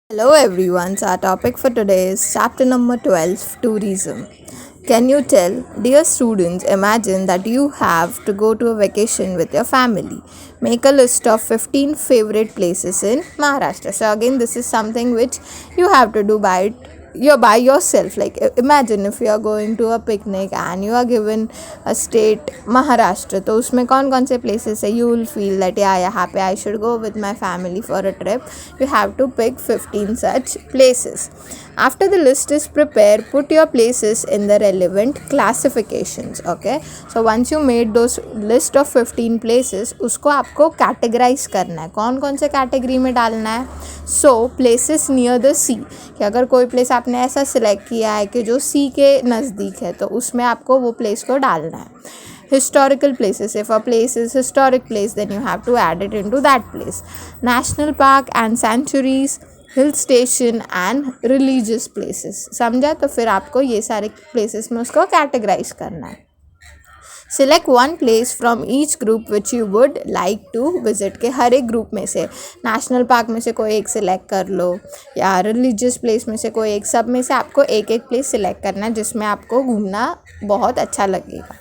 Hello everyone, so our topic for today is chapter number 12 tourism. Can you tell, dear students, imagine that you have to go to a vacation with your family. Make a list of 15 favorite places in Maharashtra. So, again, this is something which you have to do by yourself. Like, imagine if you are going to a picnic and you are given a state Maharashtra, तो उसमें कौन कौन से places है, you will feel that yeah, यहाँ पे I should go with my family for a trip. You have to pick 15 such places. After the list is prepared, put your places in the relevant classifications. Okay, so once you made those list of 15 places, उसको आपको categorize करना है. कौन कौन से category में डालना है. So places near the sea, कि अगर कोई place आपने ऐसा select किया है कि जो sea के नज़दीक है, तो उसमें आपको वो place को डालना है. Historical places, if a place is historic place, then you have to add it into that place. National park and sanctuaries, hill station and religious places. समझा. तो फिर आपको ये सारे प्लेसेस में उसको कैटेगराइज करना है. Select one place from each group which you would like to visit. के हर एक ग्रुप में से नेशनल पार्क में से कोई एक सिलेक्ट कर लो या रिलीजियस प्लेस में से कोई एक. सब में से आपको एक एक प्लेस सिलेक्ट करना है जिसमें आपको घूमना बहुत अच्छा लगेगा.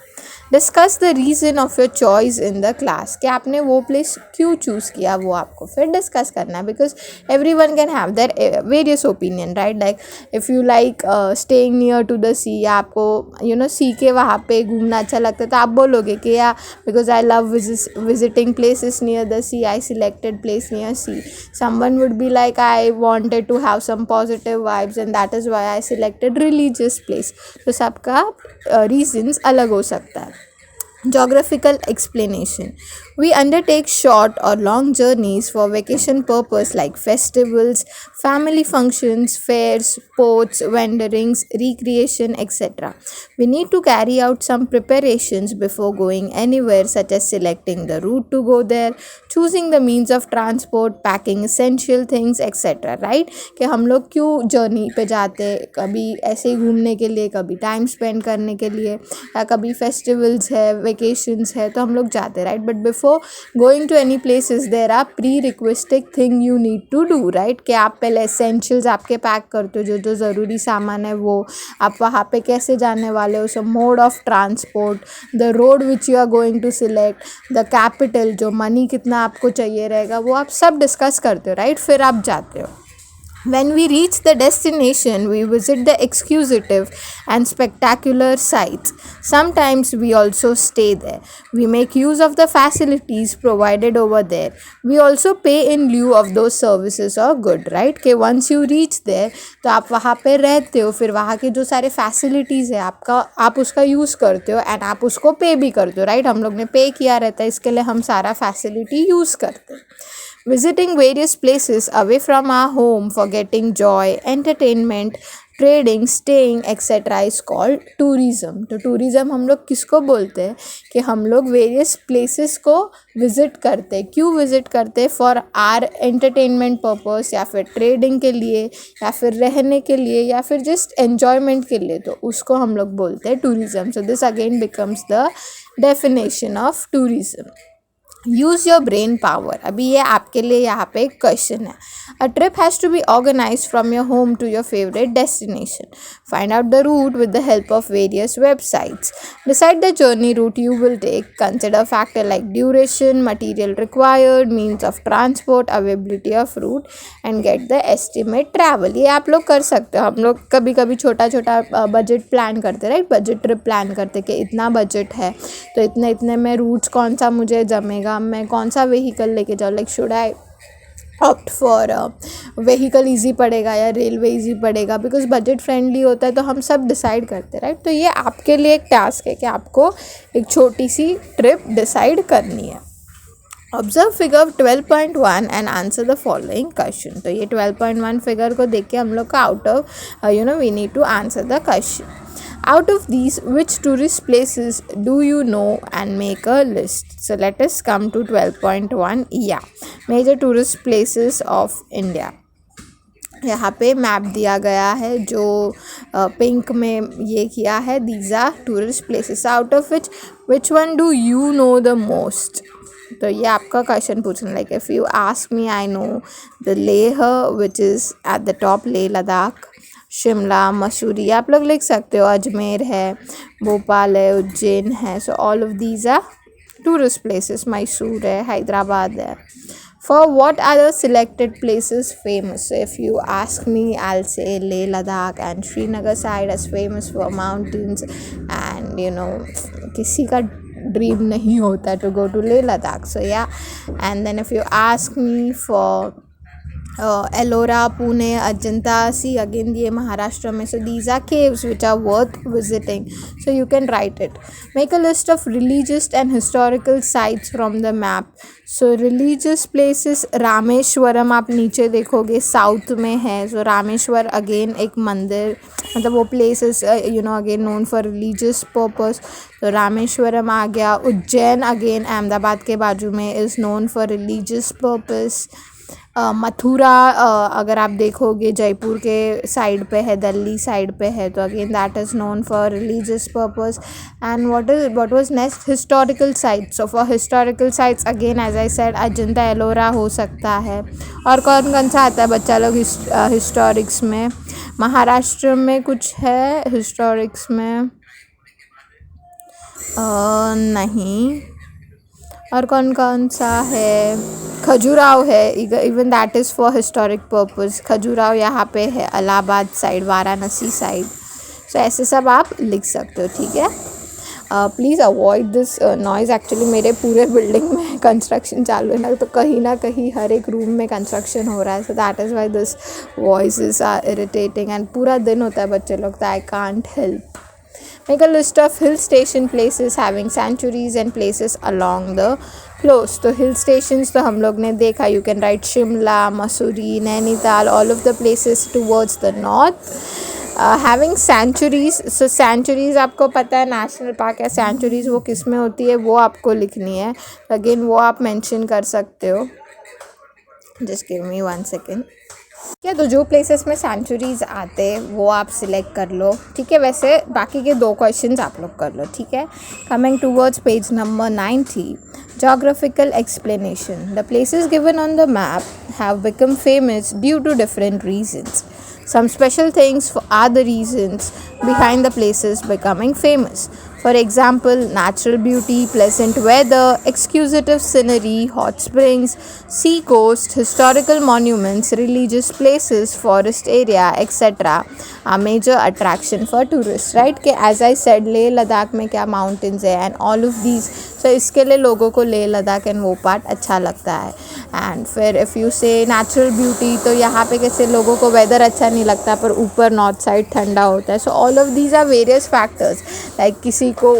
Discuss the reason of your choice in the class. कि आपने वो प्लेस क्यों चूज़ किया वो आपको फिर डिस्कस करना है. Because every one can have there various opinion, right. Like if you like staying near to the sea, या आपको सी के वहाँ पे घूमना अच्छा लगता है, तो आप बोलोगे कि या because I love visiting places near the sea, I selected place near sea. Someone would be like I wanted to have some positive vibes and that is why I selected religious place. तो सबका regions अलग हो सकता है. Geographical explanation. We undertake short or long journeys for vacation purpose like festivals, family functions, fairs, sports, wanderings, recreation, etc. We need to carry out some preparations before going anywhere, such as selecting the route to go there, choosing the means of transport, packing essential things, etc. Right? कि हम लोग क्यों journey पे जाते हैं, कभी ऐसे ही घूमने के लिए, कभी टाइम स्पेंड करने के लिए, या कभी फेस्टिवल्स है, वेकेशंस है, तो हम लोग जाते हैं, right. But before going to any places there are prerequisite thing you need to do, right. कि आप पहले एसेंशियल्स आपके पैक करते हो, जो जो ज़रूरी सामान है वो. आप वहाँ पे कैसे जाने वाले हो, so mode of transport, the road which you are going to select, the capital, जो मनी कितना आपको चाहिए रहेगा, वो आप सब डिस्कस करते हो, राइट. फिर आप जाते हो. When we reach the destination, we visit the exclusive and spectacular sites. Sometimes we also stay there. We make use of the facilities provided over there. We also pay in lieu of those services or good, right? कि once you reach there, तो आप वहाँ पे रहते हो, फिर वहाँ के जो सारे facilities है आप उसका यूज़ करते हो एंड आप उसको पे भी करते हो, राइट. हम लोग ने पे किया रहता है, इसके लिए हम सारा facility यूज़ करते हैं. Visiting various places away from our home for getting joy, entertainment, trading, staying etcetera is called tourism. तो टूरिज़म हम लोग किसको बोलते हैं कि हम लोग वेरियस प्लेसेस को विज़िट करते हैं. क्यों विज़िट करते हैं? फॉर आर एंटरटेनमेंट पर्पस, या फिर ट्रेडिंग के लिए, या फिर रहने के लिए, या फिर जस्ट एन्जॉयमेंट के लिए. तो उसको हम लोग बोलते हैं tourism. So this again becomes the definition of tourism. Use your brain power. अभी ये आपके लिए यहाँ पे एक क्वेश्चन है. A trip has to be organise from your home to your favourite destination. Find out the route with the help of various websites. Decide the journey route you will take. Consider factor like duration, material required, means of transport, availability of route and get the estimate travel. ये आप लोग कर सकते हो. हम लोग कभी कभी छोटा छोटा बजट प्लान करते, राइट. बजट ट्रिप प्लान करते कि इतना बजट है तो इतने इतने में रूट्स कौन सा मुझे जमेगा, मैं कौन सा व्हीकल लेके जाऊँ. Like should I opt for vehicle easy पड़ेगा या रेलवे ईजी पड़ेगा, बिकॉज बजट फ्रेंडली होता है. तो हम सब डिसाइड करते हैं, राइट. तो ये आपके लिए एक टास्क है कि आपको एक छोटी सी ट्रिप डिसाइड करनी है. Observe figure 12.1 and answer the following question. तो ये 12.1 फिगर को देख के हम लोग का out of we need to answer the question. Out of these, which tourist places do you know and make a list? So let us come to 12.1. Yeah, major tourist places of India. यहाँ पे map दिया गया है जो pink में ये किया है. These are tourist places. Out of which one do you know the most? तो ये आपका क्वेश्चन पूछना, like if you ask me, I know the Leh which is at the top, Leh Ladakh, Shimla, Mussoorie, आप लोग लिख सकते हो, अजमेर है, भोपाल है, उज्जैन है. So all of these are tourist places. Mysore है, हैदराबाद है. For what are the selected places famous? So if you ask me, I'll say Leh Ladakh and Srinagar side is famous for mountains, and किसी का dream नहीं होता to go to Leh Ladakh. So yeah, and then if you ask me for Ellora, Pune, Ajanta, see again ये महाराष्ट्र में. So these are caves which are worth visiting. So you can write it. Make a list of religious and historical sites from the map. So religious places, Rameswaram आप नीचे देखोगे south में है. So Rameshwar again एक मंदिर, मतलब वो places again known for religious purpose. तो रामेश्वरम आ गया. उज्जैन अगेन अहमदाबाद के बाजू में is known for religious purpose. Mathura अगर आप देखोगे जयपुर के साइड पे है, दिल्ली साइड पे है, तो again that is known for religious purpose. And what was next, historical sites. So for historical sites again as I said Ajanta Ellora हो सकता है. और कौन कौन सा आता है बच्चा लोग हिस्टोरिक्स में? महाराष्ट्र में कुछ है हिस्टोरिक्स में? नहीं. और कौन कौन सा है? खजुराहो है, even that is for historic purpose. Khajuraho यहाँ पे है, इलाहाबाद साइड, वाराणसी साइड. सो ऐसे सब आप लिख सकते हो. ठीक है, please avoid this noise. Actually मेरे पूरे बिल्डिंग में कंस्ट्रक्शन चालू है ना कहीं हर एक रूम में कंस्ट्रक्शन हो रहा है. So that is why this voices are irritating. And पूरा दिन होता है बच्चे लोग, तो I can't help. Make a list of hill station places having sanctuaries and places along the coast. तो hill stations तो हम लोग ने देखा. You can write Shimla, Mussoorie, Nainital, all of the places towards the north. Having sanctuaries. So sanctuaries आपको पता है national park है. sanctuaries वो किस में होती है वो आपको लिखनी है. अगेन वो आप मेंशन कर सकते हो. Just give me 1 second. ठीक है, तो जो प्लेसेस में सेंचुरीज आते हैं वो आप सिलेक्ट कर लो. ठीक है, वैसे बाकी के 2 क्वेश्चंस आप लोग कर लो. ठीक है, coming towards page number 90, geographical explanation. The places given on the map have become famous due to different reasons. Some special things are the reasons behind the places becoming famous. For example, natural beauty, pleasant weather, exquisite scenery, hot springs, sea coast, historical monuments, religious places, forest area, etc. are major attraction for tourists. Right? कि as I said, Leh Ladakh में क्या mountains है and all of these. So इसके लिए लोगों को Leh Ladakh and वो part अच्छा लगता है. एंड फिर इफ़ यू से नेचुरल ब्यूटी, तो यहाँ पे कैसे लोगों को वेदर अच्छा नहीं लगता पर ऊपर नॉर्थ साइड ठंडा होता है. So all of these are various factors. Like किसी को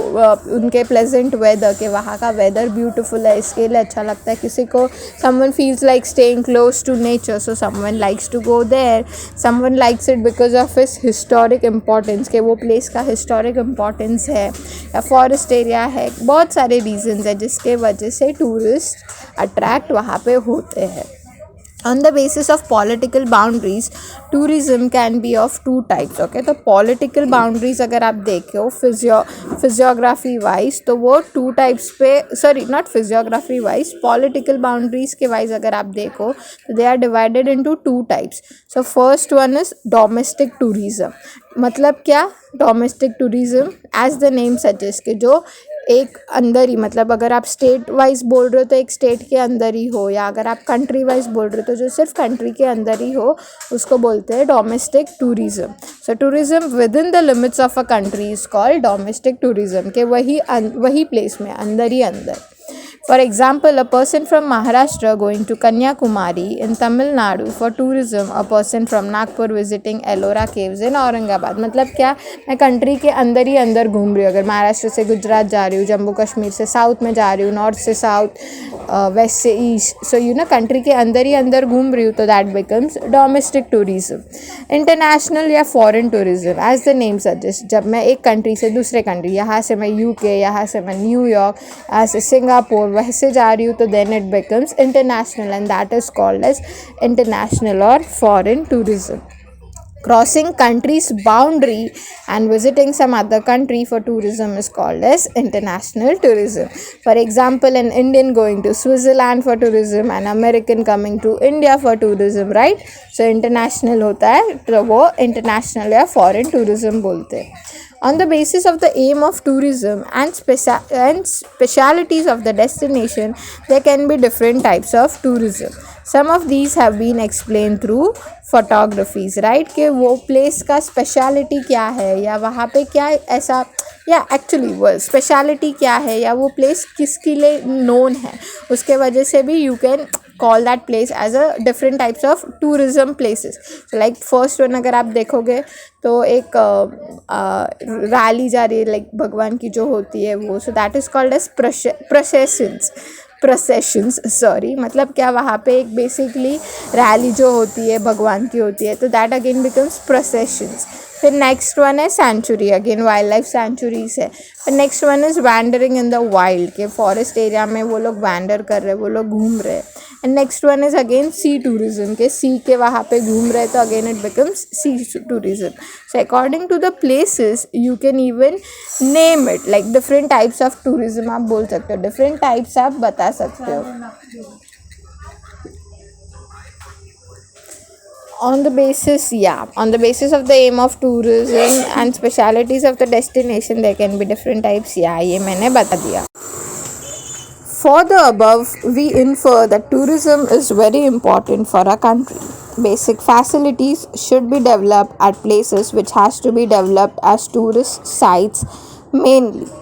उनके प्लेजेंट वेदर के वहाँ का वेदर ब्यूटीफुल है इसके लिए अच्छा लगता है. किसी को someone feels like staying close to nature, so someone likes to go there. Someone likes it because of its historic importance, के वो प्लेस का हिस्टोरिक इम्पॉर्टेंस है या फॉरेस्ट एरिया है. बहुत सारे रीजंस है जिसके वजह से टूरिस्ट अट्रैक्ट वहाँ पे होते हैं. On the basis of political boundaries, tourism can be of 2 types. Okay, तो political boundaries अगर आप देखो physiography wise, तो वो 2 types पे, sorry not physiography wise, political boundaries के wise अगर आप देखो तो they are divided into 2 types. So first one is domestic tourism. मतलब क्या? Domestic tourism as the name suggest, कि जो एक अंदर ही, मतलब अगर आप स्टेट वाइज बोल रहे हो तो एक स्टेट के अंदर ही हो, या अगर आप कंट्री वाइज बोल रहे हो तो जो सिर्फ कंट्री के अंदर ही हो उसको बोलते हैं domestic tourism. So tourism with in the limits of a country is called domestic tourism, के वही प्लेस में अंदर ही अंदर. For example, a person from Maharashtra going to Kanyakumari in Tamil Nadu for tourism, a person from Nagpur visiting Ellora caves in Aurangabad. मतलब क्या, मैं country के अंदर ही अंदर घूम रही हूँ. अगर महाराष्ट्र से गुजरात जा रही हूँ, जम्मू कश्मीर से साउथ में जा रही हूँ, नॉर्थ से साउथ, वेस्ट से ईस्ट, सो यू ना कंट्री के अंदर ही अंदर घूम रही हूँ, तो that becomes domestic tourism. International या foreign tourism as the name suggest, जब मैं एक कंट्री से दूसरे कंट्री, यहाँ से मैं यूके, यहाँ से मैं न्यूयॉर्क, यहाँ से सिंगापुर वैसे जा रही हूँ, तो then it becomes international and that is called as international और foreign tourism. Crossing country's boundary and visiting some other country for tourism is called as international tourism. For example, an Indian going to Switzerland for tourism, an American coming to India for tourism, right? So international होता है तो वो international या foreign tourism बोलते हैं. On the basis of the aim of tourism and specialities of the destination, there can be different types of tourism. Some of these have been explained through photographies, right? कि वो place का speciality क्या है या वहाँ पे क्या ऐसा या एक्चुअली वो स्पेशलिटी क्या है या वो प्लेस किसके लिए नोन है, उसके वजह से भी you can call that place as a different types of tourism places. So like first one अगर आप देखोगे तो एक रैली जा रही है लाइक भगवान की जो होती है वो, so that is called as processions sorry. मतलब क्या वहाँ पे एक बेसिकली रैली जो होती है भगवान की होती है, तो दैट अगेन बिकम्स प्रोसेशंस. फिर नेक्स्ट वन है sanctuary, again wild life sanctuaries है. फिर next one is wandering in the wild, के फॉरेस्ट एरिया में वो लोग वैंडर कर रहे हैं, वो लोग घूम रहे हैं. And next one is again sea tourism, के सी के वहाँ पे घूम रहे हैं तो again it becomes sea tourism. So according to the places you can even name it like different types of tourism आप बोल सकते हो, डिफरेंट टाइप्स आप बता सकते हो. On the basis of the aim of tourism and specialities of the destination, there can be different types. ये मैंने बता दिया. For the above, we infer that tourism is very important for a country. Basic facilities should be developed at places which has to be developed as tourist sites mainly.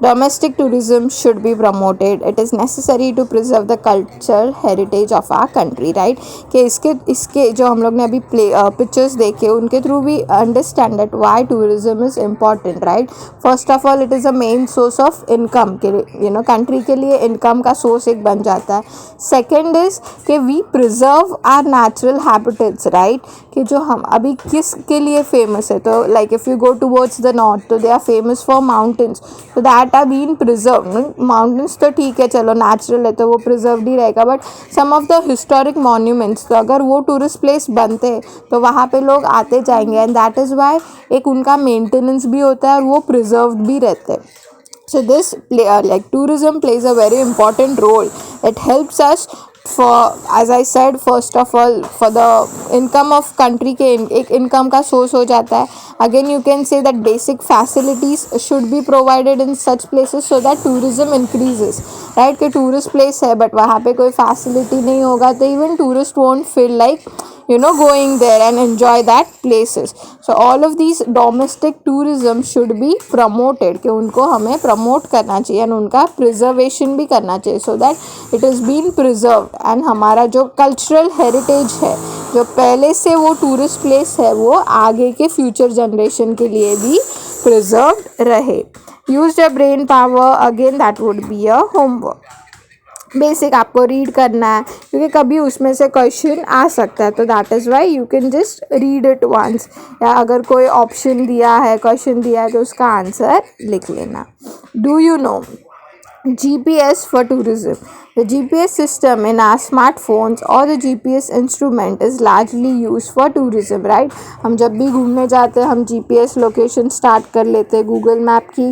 Domestic tourism should be promoted. It is necessary to preserve the cultural heritage of our country, right? कि इसके जो हम लोग ने अभी pictures देखे उनके through भी understand that why tourism is important, right? First of all it is a main source of income के कंट्री के लिए इनकम का सोर्स एक बन जाता है. सेकेंड इज़ कि we preserve our natural habitats, right? कि जो हम अभी किस के लिए फेमस है, तो like if you go towards the north तो they are famous for mountains, तो that are been preserve. Mountains तो ठीक है चलो नेचुरल है तो वो प्रिजर्व ही रहेगा, but some of the historic monuments तो अगर वो टूरिस्ट प्लेस बनते तो वहाँ पे लोग आते जाएंगे, एंड दैट इज़ वाई एक उनका मेंटेनेंस भी होता है और वो प्रिजर्व भी रहते हैं. So this like tourism plays a very important role. It helps us for, as I said, first of all for the income of country के एक income का source हो जाता है. Again you can say that basic facilities should be provided in such places so that tourism increases, right? कि tourist place है but वहाँ पे कोई facility नहीं होगा तो even tourist won't feel like going there and enjoy that places. So all of these domestic tourism should be promoted, कि उनको हमें promote करना चाहिए and उनका preservation भी करना चाहिए so that it is being preserved, and हमारा जो cultural heritage है जो पहले से वो tourist place है वो आगे के future generation के लिए भी preserved रहे. Use your brain power, again that would be a homework. Basic आपको रीड करना है क्योंकि कभी उसमें से क्वेश्चन आ सकता है, तो that is why you can just read it once, या अगर कोई ऑप्शन दिया है क्वेश्चन दिया है तो उसका आंसर लिख लेना. Do you no GPS for tourism? The GPS system in our smartphones or the GPS instrument is largely used for tourism, right? हम जब भी घूमने जाते हैं हम GPS लोकेशन स्टार्ट कर लेते हैं, गूगल मैप की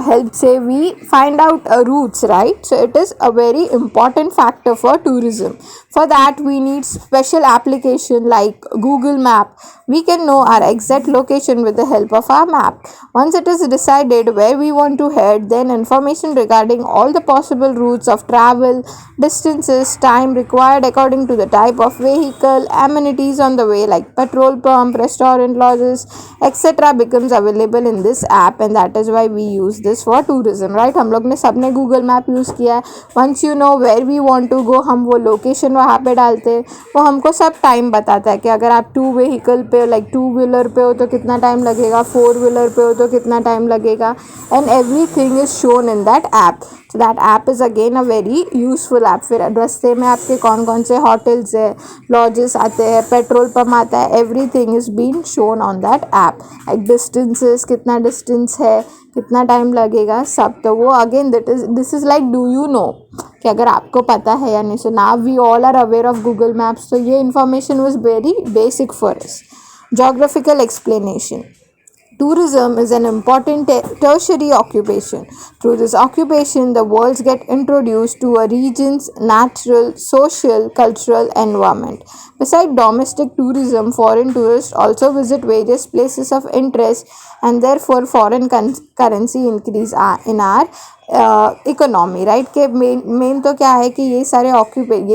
हेल्प से we find out routes, right? So it is a very important factor for tourism. For that we need special application like Google Map. We can know our exact location with the help of our map. Once it is decided where we want to head, then information regarding all the possible routes of travel, distances, time required according to the type of vehicle, amenities on the way like petrol pump, restaurant, lodges, etc. becomes available in this app, and that is why we use this for tourism, right? हम लोग ने सबने Google map use किया है. Once you know where we want to go, हम वो location वहाँ पे डालते हैं, वो हमको सब टाइम बताता है कि अगर आप 2 व्हीकल पे लाइक 2 व्हीलर पे हो तो कितना टाइम लगेगा, 4 व्हीलर पे हो तो कितना टाइम लगेगा, and everything is shown in that app. So that app is again a very useful app. फिर रास्ते में आपके कौन कौन से होटल्स है, लॉजेस आते हैं, पेट्रोल पम्प आता है, everything is been shown on that app. Like distances, कितना डिस्टेंस है, कितना टाइम लगेगा, सब. तो वो again this is like do you know, कि अगर आपको पता है या नहीं. So now we all are aware of Google Maps, तो ये information was very basic for us. Geographical explanation. Tourism is an important tertiary occupation. Through this occupation, the worlds get introduced to a region's natural, social, cultural environment. Besides domestic tourism, foreign tourists also visit various places of interest, and therefore foreign currency increase in our economy, right. के main तो क्या है कि ये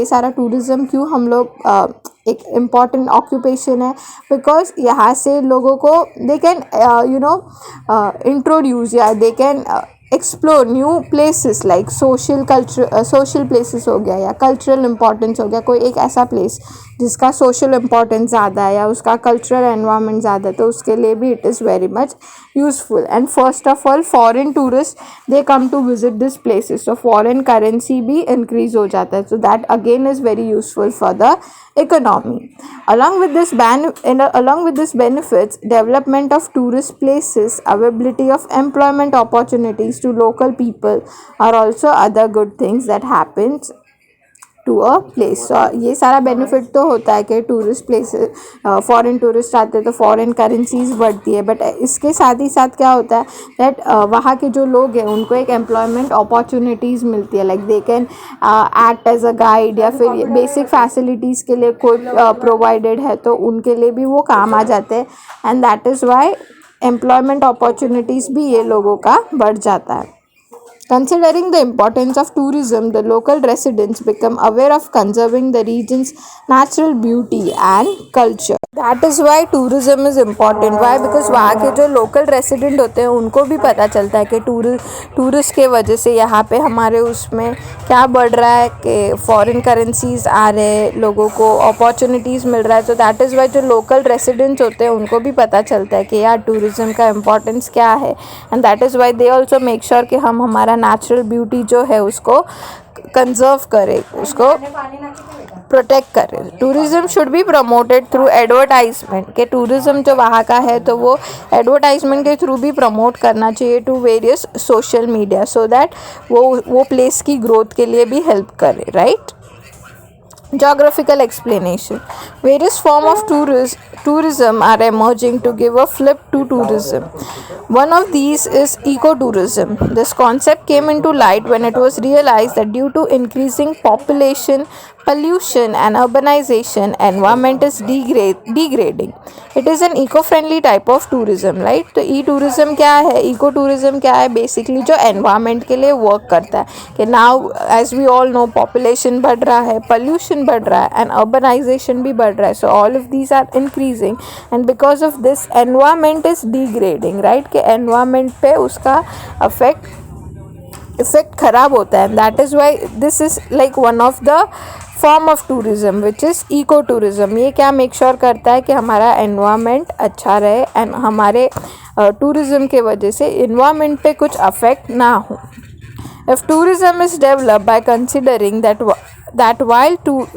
सारा tourism क्यों हम लोग एक इम्पॉर्टेंट ऑक्यूपेशन है, बिकॉज यहाँ से लोगों को दे कैन इंट्रोड्यूस या they can explore new places like social places हो गया या कल्चरल इम्पोर्टेंस हो गया. कोई एक ऐसा प्लेस जिसका सोशल इम्पोर्टेंस ज़्यादा है या उसका कल्चरल एनवायरनमेंट ज़्यादा है, तो उसके लिए भी it is very much useful. And first of all foreign tourist they come to visit this places, तो फॉरेन करेंसी भी इंक्रीज हो जाता है. So that again is very useful for the economy. Along with this benefits, development of tourist places, availability of employment opportunities to local people are also other good things that happens to a place. ये सारा benefit तो होता है कि tourist places, foreign tourist आते हैं तो foreign currencies बढ़ती है, बट इसके साथ ही साथ क्या होता है दैट वहाँ के जो लोग हैं उनको एक एम्प्लॉयमेंट अपॉर्चुनिटीज़ मिलती है. Like they can act as a guide या फिर बेसिक फैसिलिटीज़ के लिए कोई प्रोवाइडेड है तो उनके लिए भी वो काम आ जाते हैं. And that is Y employment opportunities भी ये लोगों का बढ़ जाता है. Considering the importance of tourism, the local residents become aware of conserving the region's natural beauty and culture. That is why tourism is important. Why? Because वहाँ के जो लोकल रेसिडेंट होते हैं उनको भी पता चलता है कि टूरिस्ट के वजह से यहाँ पे हमारे उसमें क्या बढ़ रहा है कि फॉरेन करेंसीज आ रहे हैं, लोगों को अपॉर्चुनिटीज़ मिल रहा है. तो दैट इज़ वाई जो लोकल रेसिडेंट्स होते हैं उनको भी पता चलता है कि यार टूरिज़म का इम्पोर्टेंस क्या है. And that is why they also make sure कि हम हमारा नेचुरल ब्यूटी जो है उसको कंजर्व करें, उसको प्रोटेक्ट करें. Tourism should be promoted through advertisement. के टूरिज़्म जो वहाँ का है तो वो एडवर्टाइजमेंट के थ्रू भी प्रमोट करना चाहिए to various social media, so that वो प्लेस की ग्रोथ के लिए भी हेल्प करे, right. Geographical explanation. Various forms of tourism are emerging to give a flip to tourism. One of these is ecotourism. This concept came into light when it was realized that due to increasing population, pollution and urbanization, environment is degrading. It is an eco-friendly type of tourism, right? तो e-tourism क्या है, eco-tourism क्या है, basically जो environment के लिए work करता है. कि now as we all know population बढ़ रहा है, pollution बढ़ रहा है and urbanization भी बढ़ रहा है. So all of these are increasing and because of this environment is degrading, right? कि environment पे उसका इफ़ेक्ट ख़राब होता है. That is why this is like one of the form of tourism which is eco tourism. ये क्या make sure करता है कि हमारा एनवायरनमेंट अच्छा रहे एंड हमारे टूरिज़म के वजह से एनवायरनमेंट पे कुछ अफेक्ट ना हो. If tourism is developed by considering that while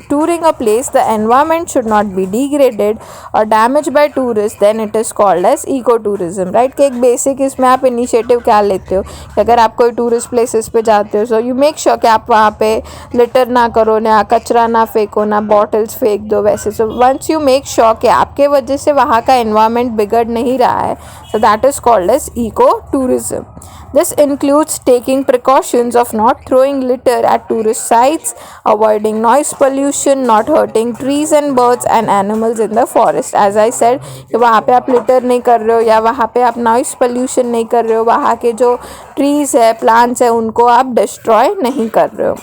touring a place, the environment should not be degraded or damaged by tourists, then it is called as ecotourism, right? कि एक basic इसमें आप initiative क्या लेते हो कि अगर आप कोई टूरिस्ट प्लेसेस पे जाते हो, सो यू मेक श्योर कि आप वहाँ पे लिटर ना करो, ना कचरा ना फेंको, ना बॉटल्स फेंक दो वैसे. So once you make sure कि आपके वजह से वहाँ का एनवायरनमेंट बिगड़ नहीं रहा है, so that is called as ecotourism. This includes taking precautions of not throwing litter at tourist sites, avoiding noise pollution, not hurting trees and birds and animals in the forest. As I said, कि वहाँ पे आप litter नहीं कर रहे हो या वहाँ पे आप noise pollution नहीं कर रहे हो, वहाँ के जो trees है, plants है, उनको आप destroy नहीं कर रहे हो.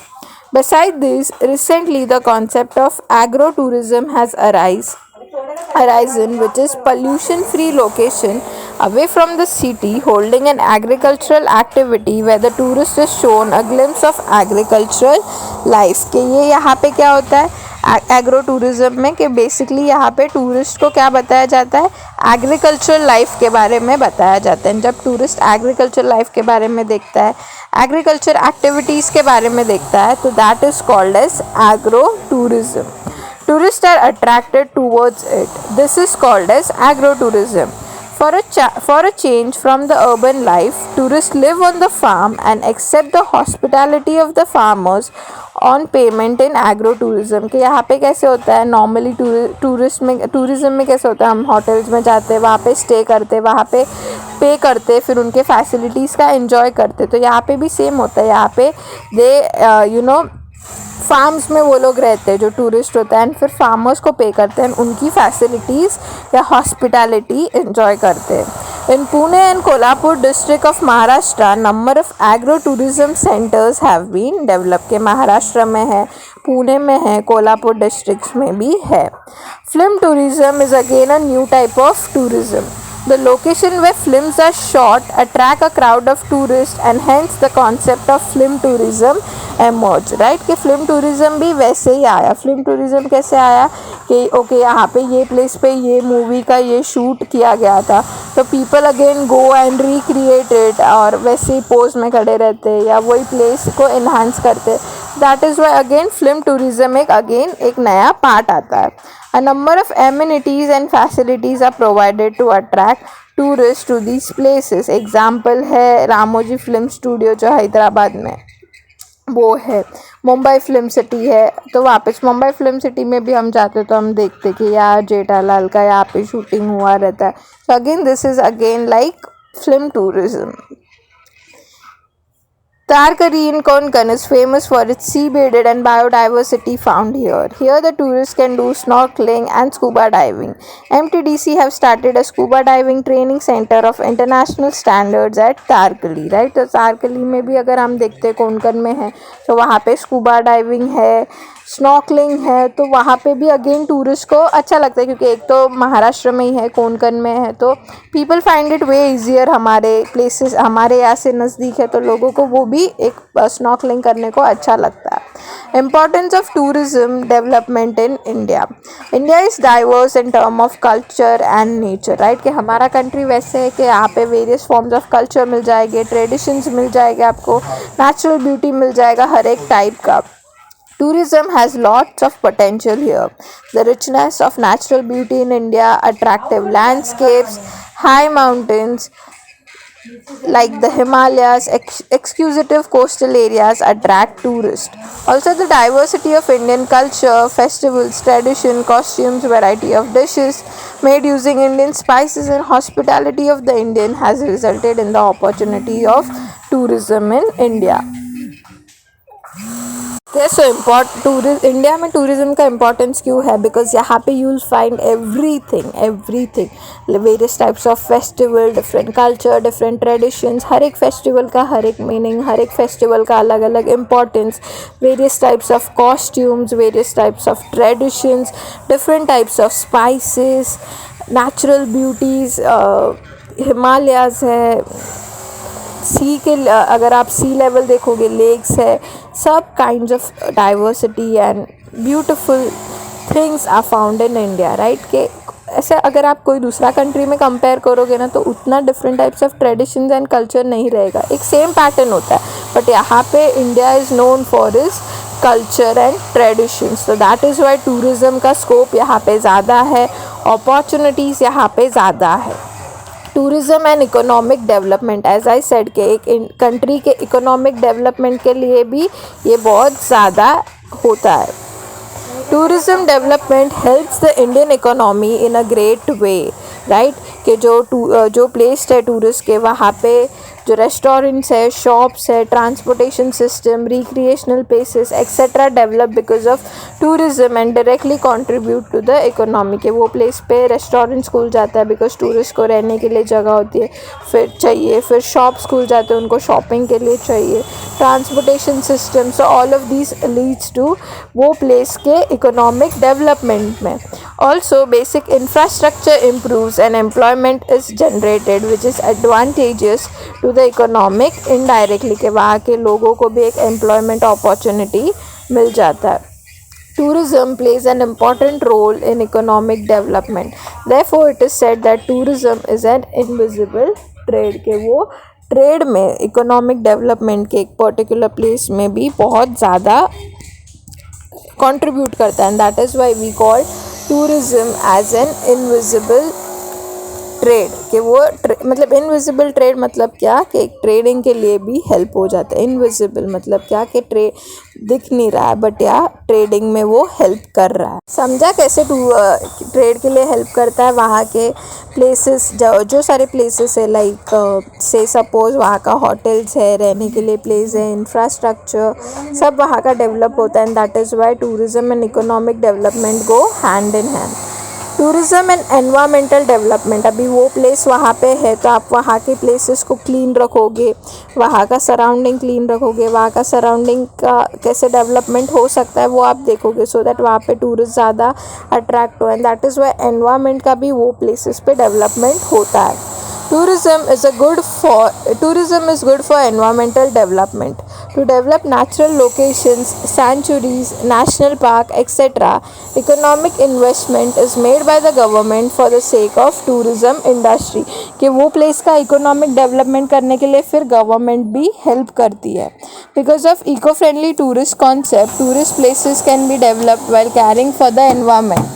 Besides this, recently the concept of agro-tourism has arisen, which is pollution-free location away from the city holding an agricultural activity where the tourist is shown a glimpse of agricultural life. कि ये यहाँ पे क्या होता है agro tourism में, कि basically यहाँ पे टूरिस्ट को क्या बताया जाता है, एग्रीकल्चरल लाइफ के बारे में बताया जाता है. जब टूरिस्ट एग्रीकल्चर लाइफ के बारे में देखता है, एग्रीकल्चर एक्टिविटीज़ के बारे में देखता है, तो that is called as agro tourism. Tourists are attracted towards it. This is called as agro-tourism. For a change from the urban life, tourists live on the farm and accept the hospitality of the farmers on payment in agro tourism. कि यहाँ पे कैसे होता है normally tourism में कैसे होता है, हम होटल्स में जाते हैं, वहाँ पे स्टे करते हैं, वहाँ पे करते, फिर उनके फैसिलिटीज़ का एंजॉय करते. तो यहाँ पे भी सेम होता है. यहाँ पे दे फार्म्स में वो लोग रहते हैं जो टूरिस्ट होते हैं, एंड फिर फार्मर्स को पे करते हैं, उनकी फैसिलिटीज़ या हॉस्पिटैलिटी एंजॉय करते हैं. In Pune and Kolhapur district of Maharashtra, number of agro tourism centres have been develop. के महाराष्ट्र में है, पुणे में है, कोल्हापुर डिस्ट्रिक्ट्स में भी है. Film tourism is again a new type of tourism. The location where films are shot attract a crowd of tourists and hence the concept of film tourism emerged. Right कि film tourism भी वैसे ही आया. film tourism कैसे आया कि okay यहाँ पे ये प्लेस पे ये मूवी का ये शूट किया गया था, तो people again go and recreate it और वैसे ही पोज में खड़े रहते या वही प्लेस को इन्हांस करते. That is Y again film tourism एक नया पार्ट आता है. A number of amenities and facilities are provided to attract tourists to these places. Example है रामोजी फिल्म स्टूडियो जो हैदराबाद में वो है. मुंबई फिल्म सिटी है, तो वापस मुंबई फिल्म सिटी में भी हम जाते तो हम देखते कि यार जेठालाल का यहाँ पे शूटिंग हुआ रहता है. So again this is again like film tourism. Tarkari in Konkan is famous for its sea-bedded and biodiversity found here. Here the tourists can do snorkeling and scuba diving. MTDC have started a scuba diving training center of international standards at Tarkali. Right? तो तारकली में भी अगर हम देखते कोंकण में है तो वहाँ पे स्कूबा डाइविंग है, स्नॉकलिंग है, तो वहाँ पे भी अगेन टूरिस्ट को अच्छा लगता है क्योंकि एक तो महाराष्ट्र में ही है, कोंकण में है, तो people find it way easier. हमारे प्लेसेस हमारे यहाँ से नज़दीक है तो लोगों को वो भी एक स्नॉकलिंग करने को अच्छा लगता है. Importance of tourism development in India. India is diverse in term of culture and nature. Right कि हमारा कंट्री वैसे है कि यहाँ पे वेरियस फॉर्म्स ऑफ कल्चर मिल जाएंगे, ट्रेडिशंस मिल जाएंगे, आपको नेचुरल ब्यूटी मिल जाएगा हर एक टाइप का. Tourism has lots of potential here. The richness of natural beauty in India, attractive landscapes, high mountains like the Himalayas, exclusive coastal areas attract tourists. Also the diversity of Indian culture, festivals, tradition, costumes, variety of dishes made using Indian spices and hospitality of the Indian has resulted in the opportunity of tourism in India. So import India में tourism का importance क्यों है? Because यहाँ पे you will find everything various types of festival, different culture, different traditions. हर एक festival का हर एक मीनिंग, हर एक फेस्टिवल का अलग अलग importance, various types of costumes, various types of traditions, different types of spices, natural beauties, Himalayas है, सी के अगर आप सी लेवल देखोगे, लेक्स है, सब kinds of diversity and beautiful things are found in India. Right कि ऐसे अगर आप कोई दूसरा कंट्री में कंपेयर करोगे ना तो उतना different types of traditions and culture नहीं रहेगा, एक सेम पैटर्न होता है. बट यहाँ पे India is known for its culture and traditions. तो दैट इज़ वाई टूरिज़्म का स्कोप यहाँ पे ज़्यादा है, अपॉर्चुनिटीज़ यहाँ पे ज़्यादा है. Tourism and economic development, as I said के एक कंट्री के इकोनॉमिक डेवलपमेंट के लिए भी ये बहुत ज़्यादा होता है. Tourism development helps the Indian economy in a great way. Right कि जो प्लेस है टूरिस्ट के, वहाँ पे जो रेस्टोरेंट्स है, शॉप्स है, transportation system, recreational places etcetera develop because of tourism and directly contribute to the economy. के वो प्लेस पे रेस्टोरेंट्स खुल जाता है बिकॉज टूरिस्ट को रहने के लिए जगह होती है, फिर शॉप्स खुल जाते हैं, उनको शॉपिंग के लिए चाहिए, transportation system. So all of this leads to वो प्लेस के इकोनॉमिक डेवलपमेंट में. Also basic infrastructure improves and employment is generated which is advantageous to the economic indirectly के वहाँ के लोगों को भी एक employment opportunity मिल जाता है. Tourism plays an important role in economic development. Therefore, it is said that tourism is an invisible trade. के वो ट्रेड में इकोनॉमिक डेवलपमेंट के एक पर्टिकुलर प्लेस में भी बहुत ज़्यादा कंट्रीब्यूट करता है. And that is why we call tourism as an invisible trade कि वो मतलब इनविजिबल ट्रेड मतलब क्या कि ट्रेडिंग के लिए भी हेल्प हो जाता है। इनविजिबल मतलब क्या कि दिख नहीं रहा है बट या ट्रेडिंग में वो हेल्प कर रहा है। समझा कैसे ट्रेड के लिए हेल्प करता है। वहाँ के प्लेसेस जो सारे प्लेसेस है लाइक से सपोज वहाँ का होटल्स है, रहने के लिए प्लेस है, इंफ्रास्ट्रक्चर सब वहाँ का डेवलप होता है and that is Y tourism and economic development go hand in hand. Tourism and environmental development, अभी वो प्लेस वहाँ पे है तो आप वहाँ के प्लेसेस को क्लीन रखोगे, वहाँ का सराउंडिंग क्लीन रखोगे, वहाँ का सराउंडिंग का कैसे डेवलपमेंट हो सकता है वो आप देखोगे सो दैट वहाँ पे टूरिस्ट ज़्यादा अट्रैक्ट हो and that is Y environment का भी वो प्लेसेस पे डेवलपमेंट होता है। Tourism is good for environmental development. To develop natural locations, sanctuaries, national park, etc., economic investment is made by the government for the sake of tourism industry. कि वो place का economic development करने के लिए फिर government भी help करती है. Because of eco-friendly tourist concept, tourist places can be developed while caring for the environment.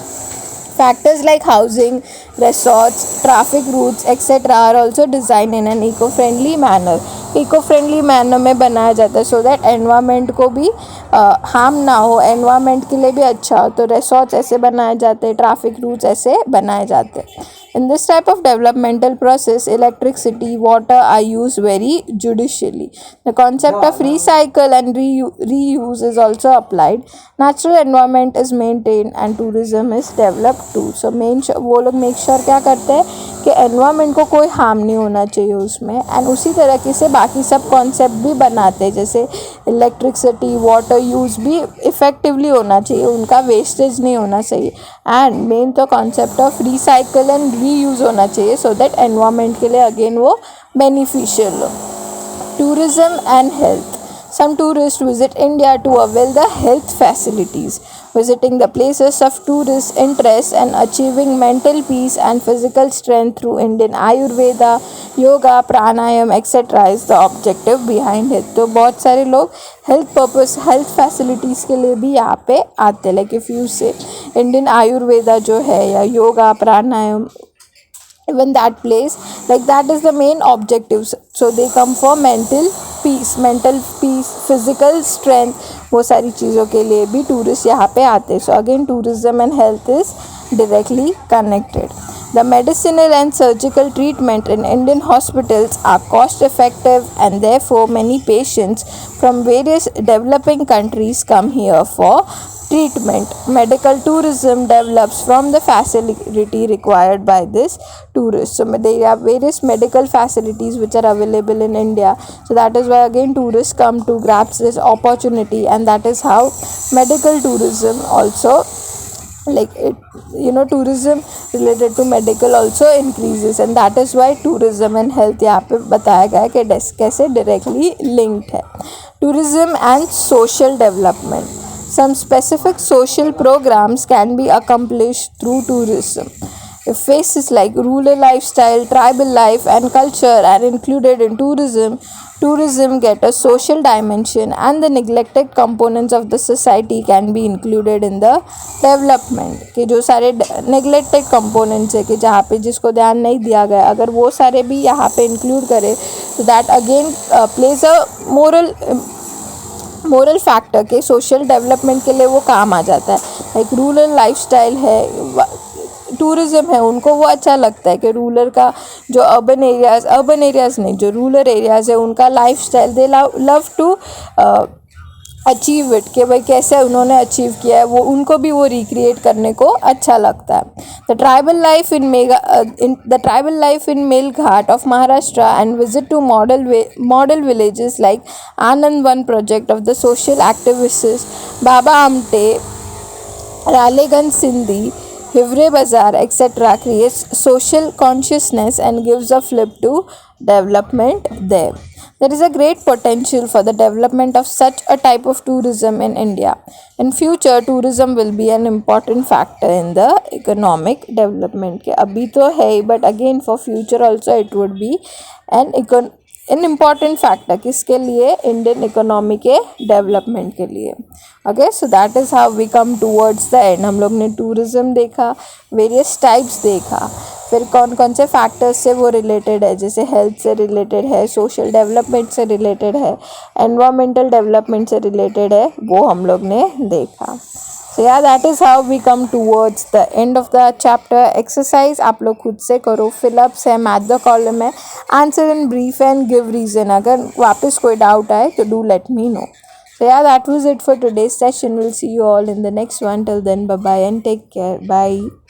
Factors like housing, resorts, traffic routes, etc. are also designed in an eco-friendly manner. Eco friendly manner में बनाया जाता है so that environment को भी harm ना हो, environment के लिए भी अच्छा हो। तो रिसोर्ट्स ऐसे बनाए जाते हैं, ट्रैफिक रूट्स ऐसे बनाए जाते हैं। In this type of developmental process, electricity, water are used very judicially. The concept of recycle and reuse is also applied. Natural environment is maintained and tourism is developed too. So वो लोग make sure क्या करते हैं कि environment को कोई harm नहीं होना चाहिए उसमें and उसी तरीके से बाकी सब concept भी बनाते हैं जैसे electricity, water use भी effectively होना चाहिए, उनका wastage नहीं होना चाहिए and main तो concept of recycle and reuse होना चाहिए सो दैट एनवायरनमेंट के लिए अगेन वो बेनिफिशियल हो। Tourism and health, some tourists visit India to avail the health facilities. Visiting the places of tourist interest and achieving mental peace and physical strength through Indian Ayurveda, yoga, pranayam, etc. is the objective behind it. तो बहुत सारे लोग health facilities के लिए भी यहाँ पे आते हैं। लाइक इफ़ यू से इंडियन आयुर्वेदा जो है या योगा प्राणायाम, even that place, like that is the main objective. So they come for mental peace, physical strength, वो सारी चीज़ों के लिए भी टूरिस्ट यहाँ पे आते हैं. So again tourism and health is directly connected. The medicinal and surgical treatment in Indian hospitals are cost effective and therefore many patients from various developing countries come here for treatment. Medical tourism develops from the facility required by this tourist. So there are various medical facilities which are available in India. So that is why again tourists come to grasp this opportunity, and that is how medical tourism also, like it, tourism related to medical also increases, and that is why tourism and health यहाँ पे बताया गया है कि कैसे directly linked है. Tourism and social development. Some specific social programs can be accomplished through tourism. If phases like rural lifestyle, tribal life and culture are included in tourism get a social dimension and the neglected components of the society can be included in the development. कि जो सारे neglected components है कि जहाँ पे जिसको ध्यान नहीं दिया गया, अगर वो सारे भी यहाँ पे include करें तो that again plays a moral factor के सोशल डेवलपमेंट के लिए वो काम आ जाता है. लाइक रूरल लाइफस्टाइल है, टूरिज़्म है, उनको वो अच्छा लगता है कि रूरल का जो अर्बन एरियाज़ नहीं, जो रूरल एरियाज़ है उनका lifestyle they love to achieve it, कि भाई कैसे उन्होंने अचीव किया है, वो उनको भी वो रिक्रिएट करने को अच्छा लगता है. The tribal life in Melghat of Maharashtra and visit to model villages like Anand Van project of the social activist Baba Amte, Ralegan Siddhi, Hivre Bazaar, etc. creates social consciousness and gives a flip to development there. There is a great potential for the development of such a type of tourism in India. In future, tourism will be an important factor in the economic development. के अभी तो है ही, but again for future also it would be an important factor. किसके लिए? Indian economy के development के लिए. Okay, so that is how we come towards the end. हम लोग ने tourism देखा, various types देखा, फिर कौन कौन से फैक्टर्स से वो रिलेटेड है, जैसे हेल्थ से रिलेटेड है, सोशल डेवलपमेंट से रिलेटेड है, एनवायरमेंटल डेवलपमेंट से रिलेटेड है, वो हम लोग ने देखा. So yeah, that is how we come towards the end of the chapter. Exercise आप लोग खुद से करो, fill-ups है, match the column है, answer in brief and give reason. अगर वापस कोई doubt आए तो do let me know. So yeah, that was it for today's session. We'll see you all in the next one. Till then, bye bye and take care. Bye.